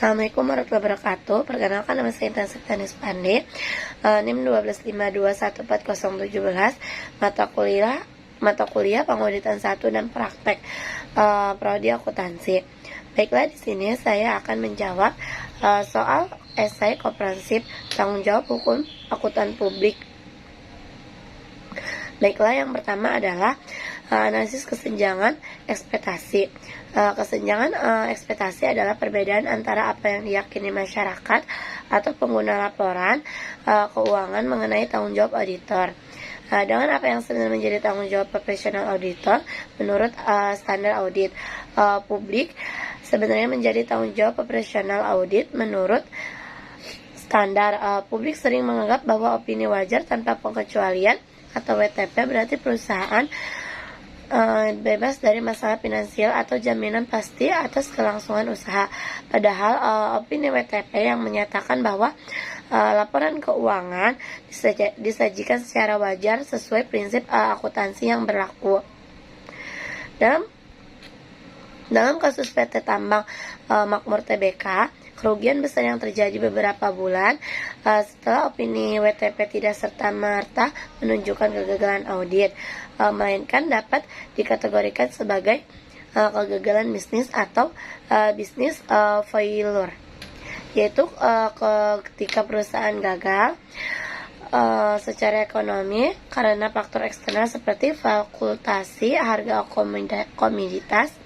Assalamualaikum warahmatullahi wabarakatuh. Perkenalkan, nama saya Intan Septianis Pande, NIM 125214017, mata kuliah pengauditan 1 dan praktek prodi akuntansi. Baiklah, di sini saya akan menjawab soal esai komprehensif tanggung jawab hukum akuntan publik. Baiklah, yang pertama adalah analisis kesenjangan ekspektasi. Kesenjangan ekspektasi adalah perbedaan antara apa yang diyakini masyarakat atau pengguna laporan keuangan mengenai tanggung jawab auditor dengan apa yang sebenarnya menjadi tanggung jawab profesional auditor menurut standar audit publik. Sebenarnya menjadi tanggung jawab profesional audit menurut standar publik sering menganggap bahwa opini wajar tanpa pengecualian atau WTP berarti perusahaan bebas dari masalah finansial atau jaminan pasti atas kelangsungan usaha. Padahal opini WTP yang menyatakan bahwa laporan keuangan disajikan secara wajar sesuai prinsip akuntansi yang berlaku. Dalam kasus PT Tambang Makmur Tbk, kerugian besar yang terjadi beberapa bulan setelah opini WTP tidak serta-merta menunjukkan kegagalan audit, melainkan dapat dikategorikan sebagai kegagalan bisnis atau bisnis failure, yaitu ketika perusahaan gagal secara ekonomi karena faktor eksternal seperti fluktuasi harga komoditas.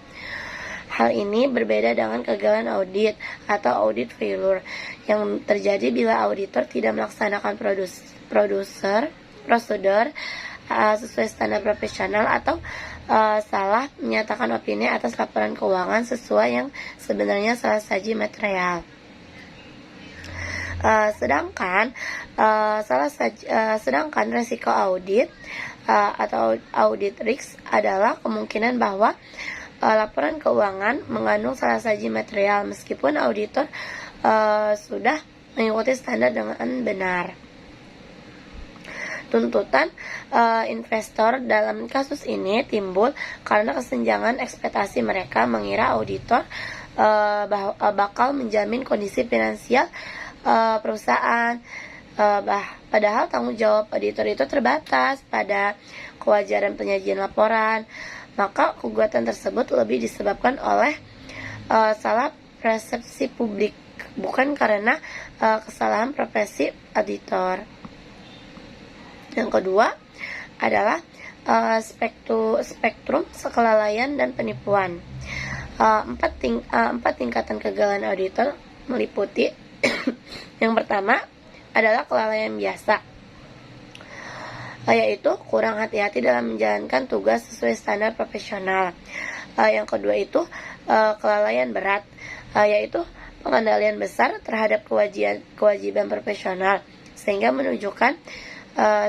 Hal ini berbeda dengan kegagalan audit atau audit failure yang terjadi bila auditor tidak melaksanakan prosedur sesuai standar profesional atau salah menyatakan opini atas laporan keuangan sesuai yang sebenarnya salah saji material. Sedangkan resiko audit atau audit risk adalah kemungkinan bahwa laporan keuangan mengandung salah saji material meskipun auditor sudah mengikuti standar dengan benar. Tuntutan investor dalam kasus ini timbul karena kesenjangan ekspektasi. Mereka mengira auditor bakal menjamin kondisi finansial perusahaan, padahal tanggung jawab auditor itu terbatas pada kewajaran penyajian laporan. Maka gugatan tersebut lebih disebabkan oleh salah persepsi publik, bukan karena kesalahan profesi auditor. Yang kedua adalah spektrum kelalaian dan penipuan. Empat tingkatan kegagalan auditor meliputi yang pertama adalah kelalaian biasa, yaitu kurang hati-hati dalam menjalankan tugas sesuai standar profesional. Yang kedua itu kelalaian berat, yaitu pengendalian besar terhadap kewajiban profesional sehingga menunjukkan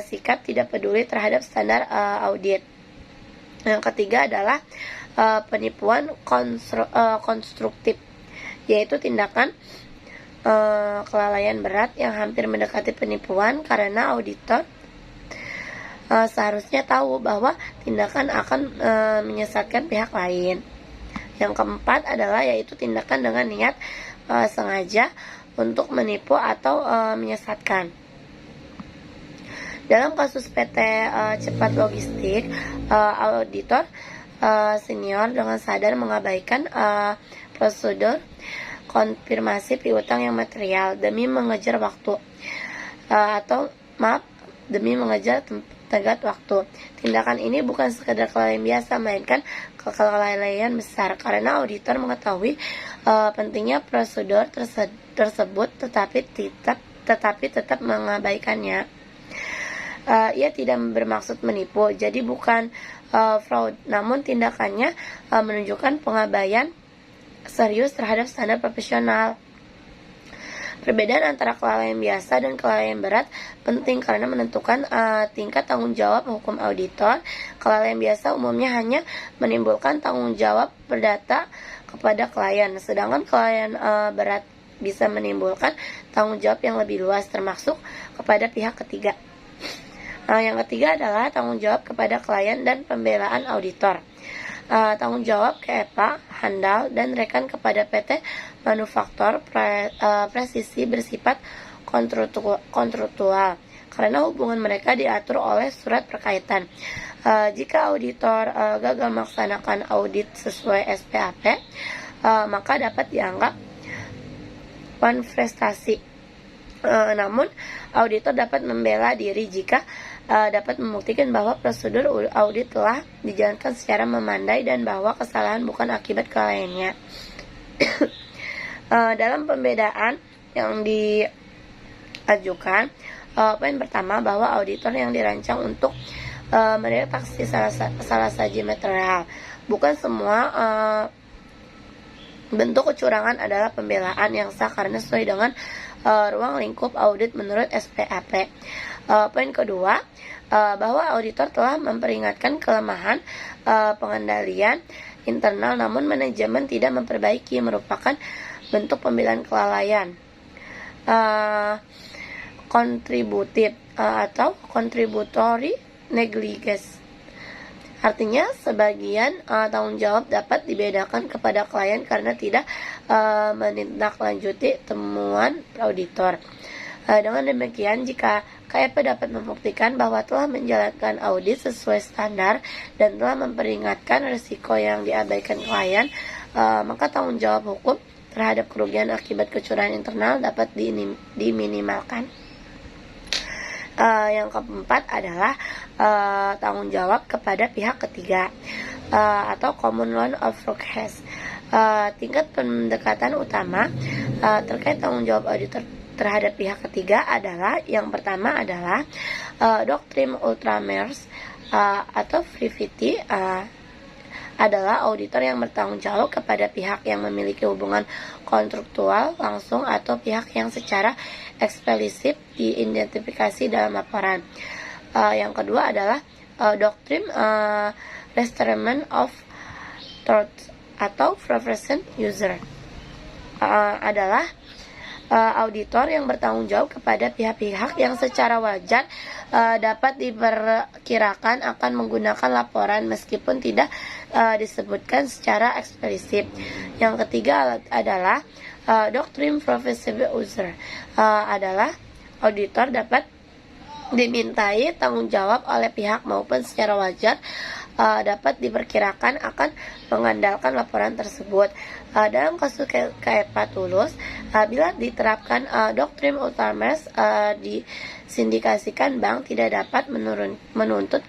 sikap tidak peduli terhadap standar audit. Yang ketiga adalah penipuan konstruktif, yaitu tindakan kelalaian berat yang hampir mendekati penipuan karena auditor seharusnya tahu bahwa tindakan akan menyesatkan pihak lain. Yang keempat adalah yaitu tindakan dengan niat sengaja untuk menipu atau menyesatkan. Dalam kasus PT Cepat Logistik, auditor senior dengan sadar mengabaikan prosedur konfirmasi piutang yang material demi mengejar tenggat waktu. Tindakan ini bukan sekedar kelalaian biasa, melainkan kelalaian besar karena auditor mengetahui pentingnya prosedur tersebut tetapi tetap mengabaikannya. Ia tidak bermaksud menipu, jadi bukan fraud, namun tindakannya menunjukkan pengabaian serius terhadap standar profesional. Perbedaan antara kelalaian biasa dan kelalaian berat penting karena menentukan tingkat tanggung jawab hukum auditor. Kelalaian biasa umumnya hanya menimbulkan tanggung jawab perdata kepada klien, sedangkan kelalaian berat bisa menimbulkan tanggung jawab yang lebih luas termasuk kepada pihak ketiga. Yang ketiga adalah tanggung jawab kepada klien dan pembelaan auditor. Tanggung jawab KEPA, Handal, dan rekan kepada PT Manufaktur Presisi bersifat kontraktual karena hubungan mereka diatur oleh surat perkaitan. Jika auditor gagal melaksanakan audit sesuai SPAP, maka dapat dianggap manifestasi. Namun, auditor dapat membela diri jika dapat membuktikan bahwa prosedur audit telah dijalankan secara memandai dan bahwa kesalahan bukan akibat kelalaiannya. Dalam pembedaan yang diajukan, poin pertama bahwa auditor yang dirancang untuk mendeteksi salah saji material. Bukan semua bentuk kecurangan adalah pembelaan yang sah karena sesuai dengan ruang lingkup audit menurut SPAP. Poin kedua, bahwa auditor telah memperingatkan kelemahan pengendalian internal namun manajemen tidak memperbaiki, merupakan bentuk pembelaan kelalaian. Kontributif atau contributory negligence. Artinya, sebagian tanggung jawab dapat dibedakan kepada klien karena tidak menindaklanjuti temuan auditor. Dengan demikian, jika KEP dapat membuktikan bahwa telah menjalankan audit sesuai standar dan telah memperingatkan risiko yang diabaikan klien, maka tanggung jawab hukum terhadap kerugian akibat kecurangan internal dapat diminimalkan. Yang keempat adalah tanggung jawab kepada pihak ketiga atau common law of case. Tingkat pendekatan utama terkait tanggung jawab auditor terhadap pihak ketiga adalah yang pertama adalah doktrin ultramarines atau privity adalah auditor yang bertanggung jawab kepada pihak yang memiliki hubungan kontraktual langsung atau pihak yang secara eksplisit diidentifikasi dalam laporan. Yang kedua adalah doktrin restraint of truth atau profession user adalah auditor yang bertanggung jawab kepada pihak-pihak yang secara wajar dapat diperkirakan akan menggunakan laporan meskipun tidak disebutkan secara eksplisit. Yang ketiga adalah doktrin professional user adalah auditor dapat dimintai tanggung jawab oleh pihak maupun secara wajar dapat diperkirakan akan mengandalkan laporan tersebut. Dalam kasus KEPA Tulus, bila diterapkan doktrin ultramarines disindikasikan bank tidak dapat menuntut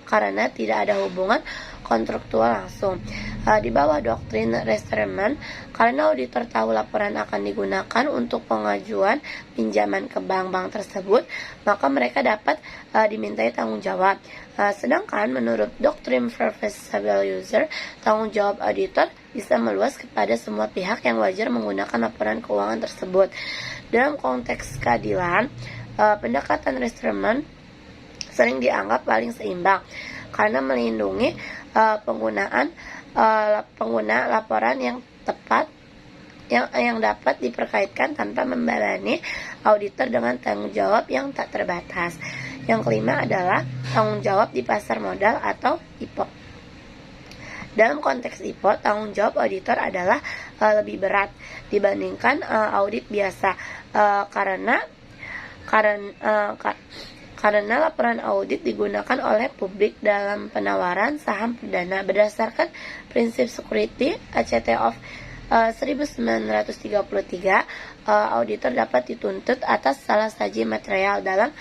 karena tidak ada hubungan kontraktual langsung. Di bawah doktrin restraint, karena auditor tahu laporan akan digunakan untuk pengajuan pinjaman ke bank-bank tersebut, maka mereka dapat dimintai tanggung jawab. Sedangkan menurut doktrin professional user, tanggung jawab auditor bisa meluas kepada semua pihak yang wajar menggunakan laporan keuangan tersebut. Dalam konteks keadilan, pendekatan restraint sering dianggap paling seimbang karena melindungi pengguna laporan yang tepat yang dapat diperkaitkan tanpa membebani auditor dengan tanggung jawab yang tak terbatas. Yang kelima adalah tanggung jawab di pasar modal atau IPO. Dalam konteks IPO, tanggung jawab auditor adalah lebih berat dibandingkan audit biasa karena laporan audit digunakan oleh publik dalam penawaran saham perdana berdasarkan prinsip security ACT of 1933. Auditor dapat dituntut atas salah saji material dalam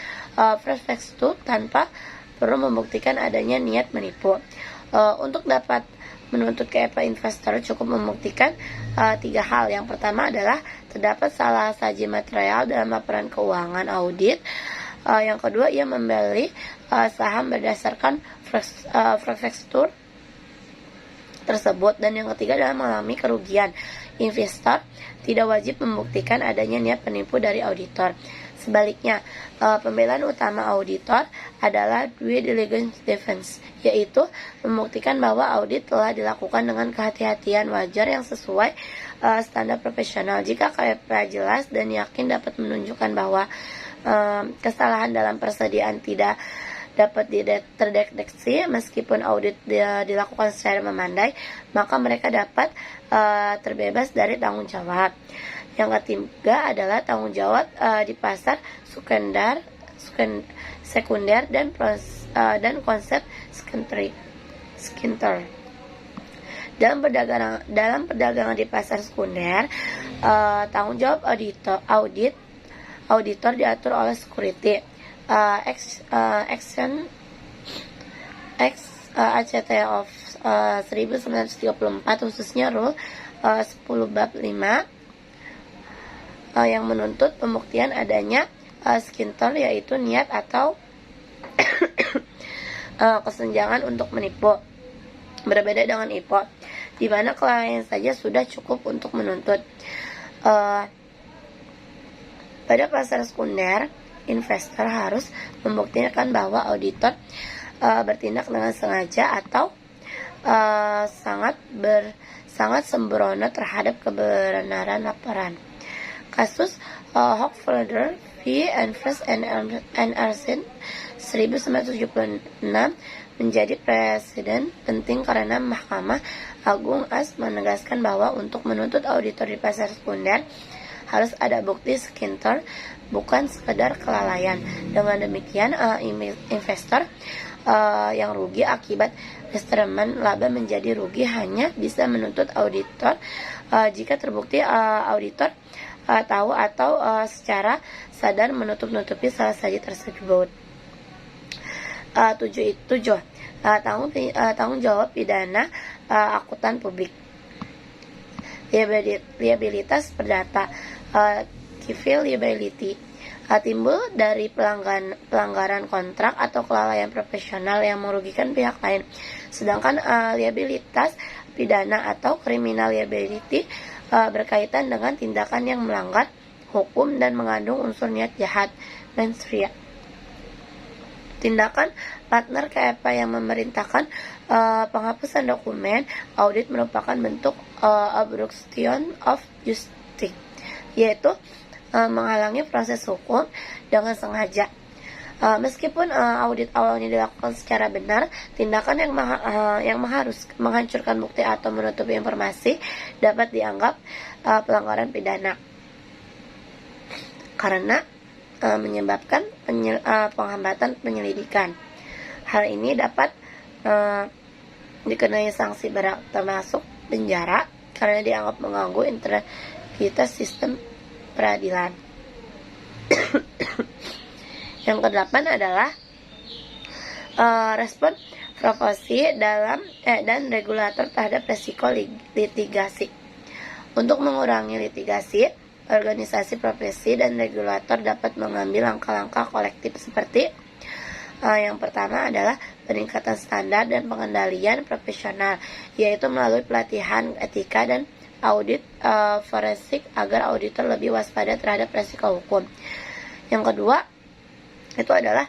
prospektus tanpa perlu membuktikan adanya niat menipu. Untuk dapat menuntut KEPA investor cukup membuktikan 3 hal. Yang pertama adalah terdapat salah saji material dalam laporan keuangan audit. Yang kedua, ia membeli saham berdasarkan prospektus tersebut. Dan yang ketiga adalah mengalami kerugian. Investor tidak wajib membuktikan adanya niat penipu dari auditor. Sebaliknya, pembelaan utama auditor adalah due diligence defense, yaitu membuktikan bahwa audit telah dilakukan dengan kehati-hatian wajar yang sesuai standar profesional. Jika KEPA jelas dan yakin dapat menunjukkan bahwa kesalahan dalam persediaan tidak dapat terdeteksi meskipun audit dilakukan secara memandai, maka mereka dapat terbebas dari tanggung jawab. Yang ketiga adalah tanggung jawab di pasar sekunder dan konsep skinter. Dalam perdagangan di pasar sekunder, tanggung jawab auditor diatur oleh Security Action ACT of 1934, khususnya Rule 10 Bab 5 yang menuntut pembuktian adanya skinter, yaitu niat atau kesenjangan untuk menipu. Berbeda dengan IPO, di mana klien saja sudah cukup untuk menuntut. Pada pasar sekunder, investor harus membuktikan bahwa auditor bertindak dengan sengaja atau sangat sembrono terhadap kebenaran laporan. Kasus Hochfelder v. First and Arsen 1976 menjadi presiden penting karena Mahkamah Agung AS menegaskan bahwa untuk menuntut auditor di pasar sekunder harus ada bukti skinter, bukan sekedar kelalaian. Dengan demikian, investor yang rugi akibat restrumen laba menjadi rugi hanya bisa menuntut auditor jika terbukti auditor tahu atau secara sadar menutup-nutupi salah satu tersebut. 7. Tanggung jawab pidana akuntan publik. Liabilitas perdata, civil liability, timbul dari pelanggaran kontrak atau kelalaian profesional yang merugikan pihak lain. Sedangkan liabilitas pidana atau criminal liability berkaitan dengan tindakan yang melanggar hukum dan mengandung unsur niat jahat. Mens rea. Tindakan partner KEP yang memerintahkan penghapusan dokumen audit merupakan bentuk obstruction of justice, yaitu menghalangi proses hukum dengan sengaja. Meskipun audit awalnya dilakukan secara benar, tindakan yang menghancurkan bukti atau menutupi informasi dapat dianggap pelanggaran pidana karena menyebabkan penghambatan penyelidikan. Hal ini dapat dikenai sanksi berat, termasuk penjara, karena dianggap mengganggu integritas sistem peradilan. Yang kedelapan adalah respon profesi dan regulator terhadap resiko litigasi. Untuk mengurangi litigasi, organisasi profesi dan regulator dapat mengambil langkah-langkah kolektif seperti yang pertama adalah peningkatan standar dan pengendalian profesional, yaitu melalui pelatihan etika dan audit forensik agar auditor lebih waspada terhadap resiko hukum. Yang kedua itu adalah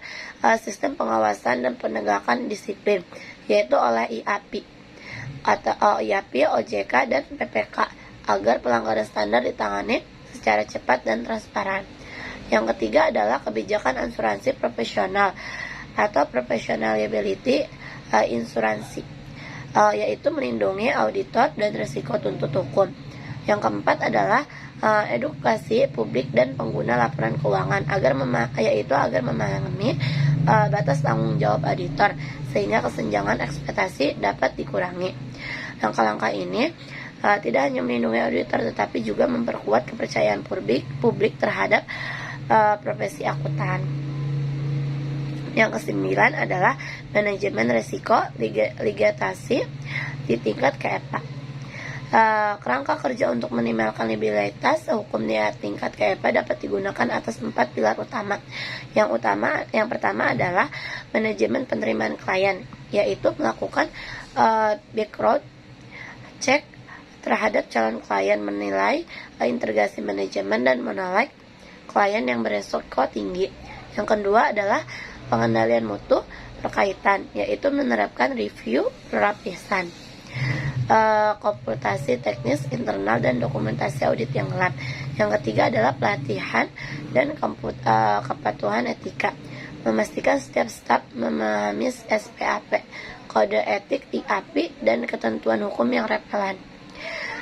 sistem pengawasan dan penegakan disiplin, yaitu oleh IAP, OJK, dan PPK agar pelanggaran standar ditangani secara cepat dan transparan. Yang ketiga adalah kebijakan asuransi profesional atau professional liability insuransi, yaitu melindungi auditor dan risiko tuntut hukum. Yang keempat adalah edukasi publik dan pengguna laporan keuangan agar memahami batas tanggung jawab auditor sehingga kesenjangan ekspektasi dapat dikurangi. Langkah-langkah ini tidak hanya melindungi auditor tetapi juga memperkuat kepercayaan publik terhadap profesi akuntan. Yang kesembilan adalah manajemen risiko litigasi di tingkat KEPA. Kerangka kerja untuk meminimalkan liabilitas hukum di tingkat KEPA dapat digunakan atas 4 pilar utama. Yang pertama adalah manajemen penerimaan klien, yaitu melakukan background check terhadap calon klien, menilai integrasi manajemen dan menolak klien yang beresiko tinggi. Yang kedua adalah pengendalian mutu berkaitan, yaitu menerapkan review pelapisan, komputasi teknis internal dan dokumentasi audit yang lengkap. Yang ketiga adalah pelatihan dan kepatuhan etika, memastikan setiap staf memahami SPAP, kode etik IAPI, dan ketentuan hukum yang relevan.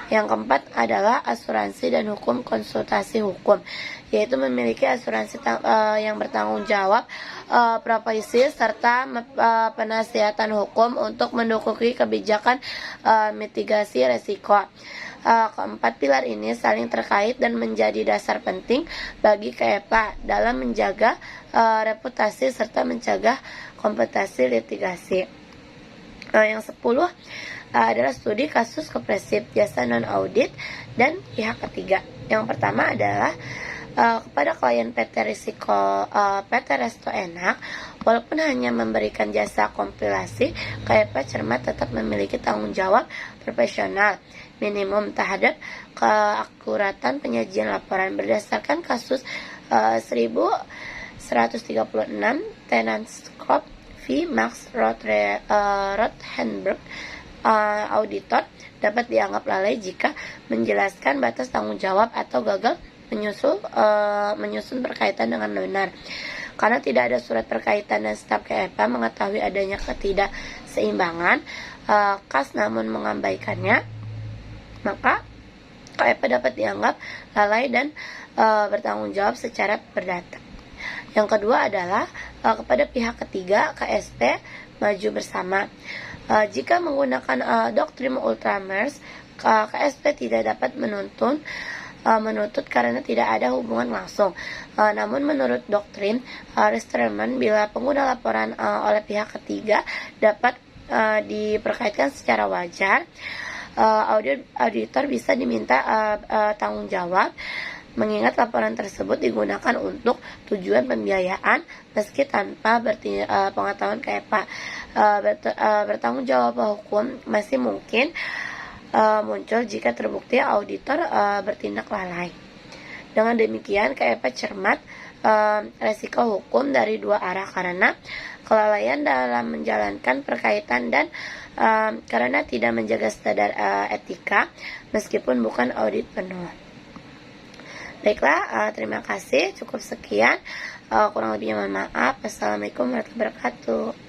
Yang keempat adalah asuransi dan hukum konsultasi hukum, yaitu memiliki asuransi yang bertanggung jawab profesi serta penasihatan hukum untuk mendukung kebijakan mitigasi resiko. Keempat pilar ini saling terkait dan menjadi dasar penting bagi KEPA dalam menjaga reputasi serta mencegah kompetisi litigasi. Yang 10 adalah studi kasus kooperatif, jasa non-audit, dan pihak ketiga. Yang pertama adalah kepada klien PT Resto Enak, walaupun hanya memberikan jasa kompilasi, KEPA Cermat tetap memiliki tanggung jawab profesional minimum terhadap keakuratan penyajian laporan berdasarkan kasus 1136 Tenants Corp v. Max Rothenberg. Auditor dapat dianggap lalai jika menjelaskan batas tanggung jawab atau gagal menyusun berkaitan dengan benar. Karena tidak ada surat berkaitan dan staf KEPA mengetahui adanya ketidakseimbangan kas namun mengabaikannya, maka KEPA dapat dianggap lalai dan bertanggung jawab secara perdata. Yang kedua adalah kepada pihak ketiga, KSP maju bersama. Jika menggunakan doktrin Ultramarx, KSP tidak dapat menuntut karena tidak ada hubungan langsung. Namun menurut doktrin Resterman, bila pengguna laporan oleh pihak ketiga dapat diperkaitkan secara wajar, auditor bisa diminta tanggung jawab, mengingat laporan tersebut digunakan untuk tujuan pembiayaan meski tanpa pengetahuan KEPA. Bertanggung jawab hukum masih mungkin muncul jika terbukti auditor bertindak lalai. Dengan demikian, KEPA cermat resiko hukum dari dua arah karena kelalaian dalam menjalankan perkaitan dan karena tidak menjaga standar etika meskipun bukan audit penuh. Baiklah, terima kasih. Cukup sekian. Kurang lebihnya mohon maaf. Assalamualaikum warahmatullahi wabarakatuh.